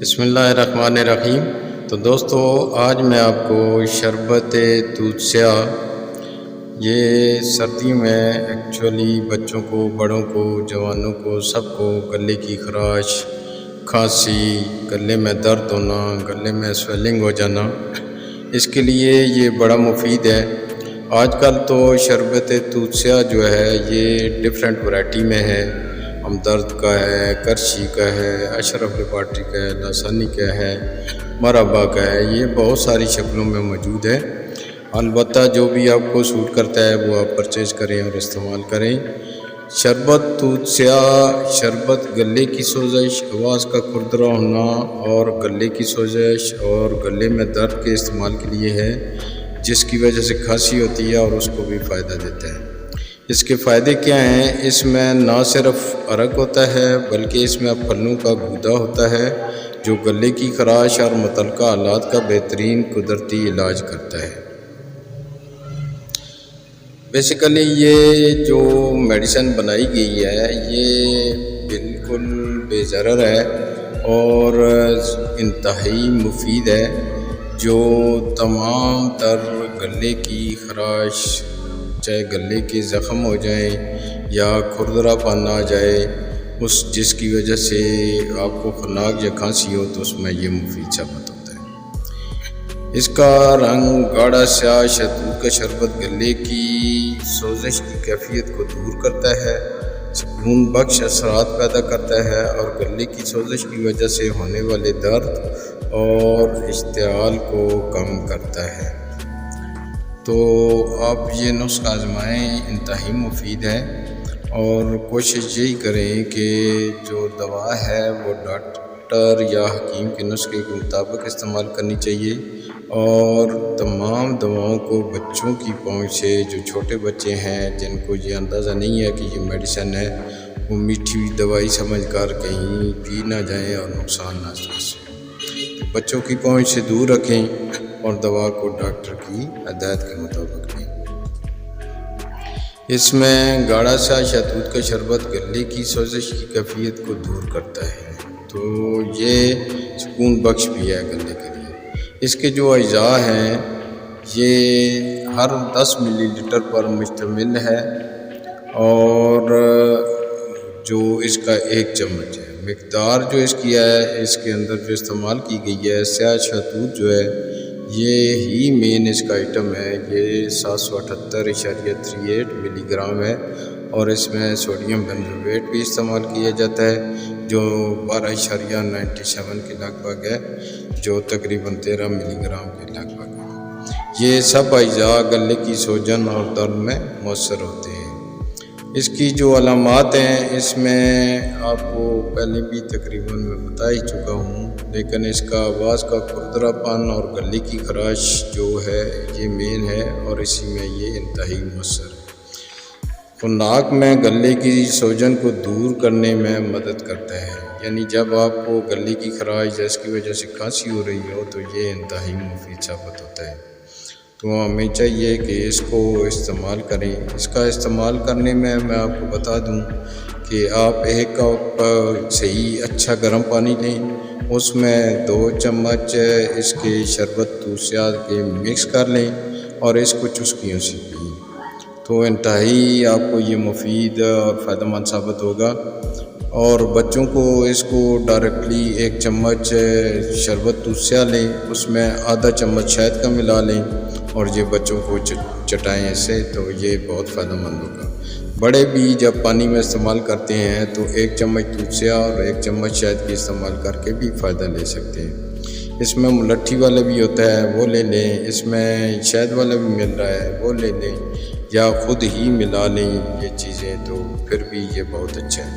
بسم اللہ الرحمن الرحیم۔ تو دوستو، آج میں آپ کو شربت دودھ سیاہ، یہ سردی میں ایکچولی بچوں کو، بڑوں کو، جوانوں کو، سب کو گلے کی خراش، کھانسی، گلے میں درد ہونا، گلے میں سویلنگ ہو جانا، اس کے لیے یہ بڑا مفید ہے۔ آج کل تو شربت دودھ سیاہ جو ہے یہ ڈیفرنٹ ورائٹی میں ہے، ہمدرد کا ہے، کرچی کا ہے، اشرف لیبارٹری کا ہے، لاسانی کا ہے، مرحبا کا ہے، یہ بہت ساری شکلوں میں موجود ہے۔ البتہ جو بھی آپ کو سوٹ کرتا ہے وہ آپ پرچیز کریں اور استعمال کریں۔ شربت دودھ سیاہ شربت گلے کی سوزش، آواز کا کھردرا ہونا اور گلے کی سوزش اور گلے میں درد کے استعمال کے لیے ہے، جس کی وجہ سے کھانسی ہوتی ہے اور اس کو بھی فائدہ دیتا ہے۔ اس کے فائدے کیا ہیں؟ اس میں نہ صرف عرق ہوتا ہے بلکہ اس میں پھلوں کا گودا ہوتا ہے جو گلے کی خراش اور متعلقہ حالات کا بہترین قدرتی علاج کرتا ہے۔ بیسیکلی یہ جو میڈیسن بنائی گئی ہے یہ بالکل بے ضرر ہے اور انتہائی مفید ہے، جو تمام تر گلے کی خراش، چاہے گلے کے زخم ہو جائیں یا کھردرا پن آ جائے، جس کی وجہ سے آپ کو خناق یا کھانسی ہو، تو اس میں یہ مفید ثابت ہوتا ہے۔ اس کا رنگ گاڑھا سیاہ شہتوت کا شربت گلے کی سوزش کی کیفیت کو دور کرتا ہے، سکون بخش اثرات پیدا کرتا ہے اور گلے کی سوزش کی وجہ سے ہونے والے درد اور اشتعال کو کم کرتا ہے۔ تو آپ یہ نسخہ آزمائیں، انتہائی مفید ہے، اور کوشش یہی کریں کہ جو دوا ہے وہ ڈاکٹر یا حکیم کے نسخے کے مطابق استعمال کرنی چاہیے، اور تمام دواؤں کو بچوں کی پہنچ سے، جو چھوٹے بچے ہیں جن کو یہ اندازہ نہیں ہے کہ یہ میڈیسن ہے، وہ میٹھی دوائی سمجھ کر کہیں پی نہ جائیں اور نقصان نہ رسے۔ بچوں کی پہنچ سے دور رکھیں اور دوا کو ڈاکٹر کی ہدایت کے مطابق لیں۔ اس میں گاڑھا سیاہ شہتوت کا شربت گلے کی سوزش کی کیفیت کو دور کرتا ہے، تو یہ سکون بخش بھی ہے گلے کے لیے۔ اس کے جو اجزاء ہیں یہ ہر 10 ملی لیٹر پر مشتمل ہے، اور جو اس کا 1 چمچ ہے، مقدار جو اس کی ہے، اس کے اندر جو استعمال کی گئی ہے سیاہ شہتوت جو ہے، یہ ہی مین اس کا آئٹم ہے، یہ 778.38 ملی گرام ہے، اور اس میں سوڈیم بینزویٹ بھی استعمال کیا جاتا ہے جو 12.97 کے لگ بھگ ہے، جو تقریباً 13 ملی گرام کے لگ بھگ ہے۔ یہ سب اجزاء گلے کی سوجن اور درد میں مؤثر ہوتے ہیں۔ اس کی جو علامات ہیں، اس میں آپ کو پہلے بھی تقریباً میں بتا ہی چکا ہوں، لیکن اس کا آواز کا کھردرا پن اور گلے کی خراش جو ہے یہ مین ہے، اور اسی میں یہ انتہائی مؤثر ہے۔ خناق میں گلے کی سوجن کو دور کرنے میں مدد کرتا ہے، یعنی جب آپ کو گلے کی خراش جس کی وجہ سے کھانسی ہو رہی ہو تو یہ انتہائی مفید ثابت ہوتا ہے۔ تو ہمیں چاہیے کہ اس کو استعمال کریں۔ اس کا استعمال کرنے میں آپ کو بتا دوں کہ آپ 1 کپ صحیح اچھا گرم پانی لیں، اس میں 2 چمچ اس کے شربت دودھ سیاہ کے مکس کر لیں اور اس کو چسکیوں سے پئیں، تو انتہائی آپ کو یہ مفید اور فائدہ مند ثابت ہوگا۔ اور بچوں کو اس کو ڈائریکٹلی 1 چمچ شربت دودھ سیاہ لیں، اس میں آدھا چمچ شہد کا ملا لیں اور یہ بچوں کو چٹائیں اس سے، تو یہ بہت فائدہ مند ہوگا۔ بڑے بھی جب پانی میں استعمال کرتے ہیں تو 1 چمچ دودھ سیاہ اور 1 چمچ شہد کی استعمال کر کے بھی فائدہ لے سکتے ہیں۔ اس میں ملٹھی والا بھی ہوتا ہے، وہ لے لیں، اس میں شہد والا بھی مل رہا ہے، وہ لے لیں، یا خود ہی ملا لیں یہ چیزیں، تو پھر بھی یہ بہت اچھا ہے،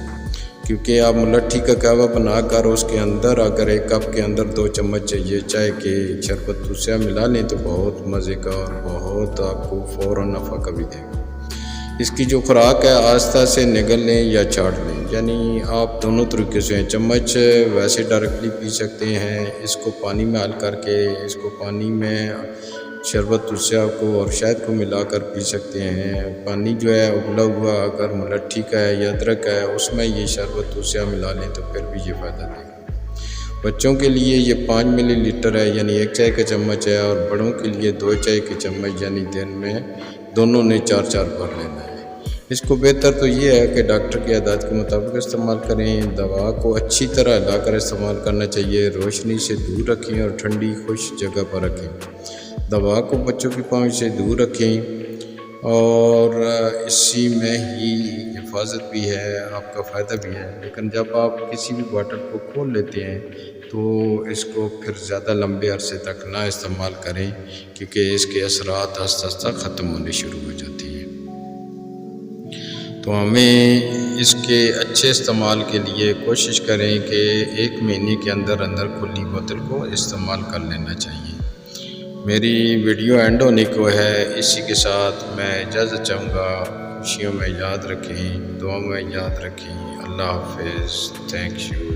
کیونکہ آپ ملٹھی کا قہوہ بنا کر اس کے اندر اگر 1 کپ کے اندر 2 چمچ یہ چائے کے شربت دودھ سیاہ ملا لیں تو بہت مزے کا اور بہت آپ کو فوراً نفع کا بھی دے گا۔ اس کی جو خوراک ہے آہستہ سے نگل لیں یا چاٹ لیں، یعنی آپ دونوں طریقے سے چمچ ویسے ڈائریکٹلی پی سکتے ہیں، اس کو پانی میں حل کر کے اس کو پانی میں شربت دودھ سیاہ کو اور شہد کو ملا کر پی سکتے ہیں۔ پانی جو ہے ابلا ہوا اگر ملٹھی کا ہے یا ادرک ہے، اس میں یہ شربت دودھ سیاہ ملا لیں تو پھر بھی یہ فائدہ دے گا۔ بچوں کے لیے یہ 5 ملی لیٹر ہے یعنی 1 چائے کا چمچ ہے، اور بڑوں کے لیے 2 چائے کے چمچ یعنی دن میں دونوں نے 4 بار لینا ہے۔ اس کو بہتر تو یہ ہے کہ ڈاکٹر کی ہدایت کے مطابق استعمال کریں۔ دوا کو اچھی طرح ہلا کر استعمال کرنا چاہیے، روشنی سے دور رکھیں اور ٹھنڈی خشک جگہ پر رکھیں۔ دوا کو بچوں کی پہنچ سے دور رکھیں اور اسی میں ہی حفاظت بھی ہے، آپ کا فائدہ بھی ہے، لیکن جب آپ کسی بھی باٹل کو کھول لیتے ہیں تو اس کو پھر زیادہ لمبے عرصے تک نہ استعمال کریں، کیونکہ اس کے اثرات آہستہ آہستہ ختم ہونے شروع ہو جاتی ہیں۔ تو ہمیں اس کے اچھے استعمال کے لیے کوشش کریں کہ 1 مہینے کے اندر کھلی بوتل کو استعمال کر لینا چاہیے۔ میری ویڈیو اینڈ ہونے کو ہے، اسی کے ساتھ میں اجازت چاہوں گا۔ خوشیوں میں یاد رکھیں، دعاؤں میں یاد رکھیں۔ اللہ حافظ، تھینک یو۔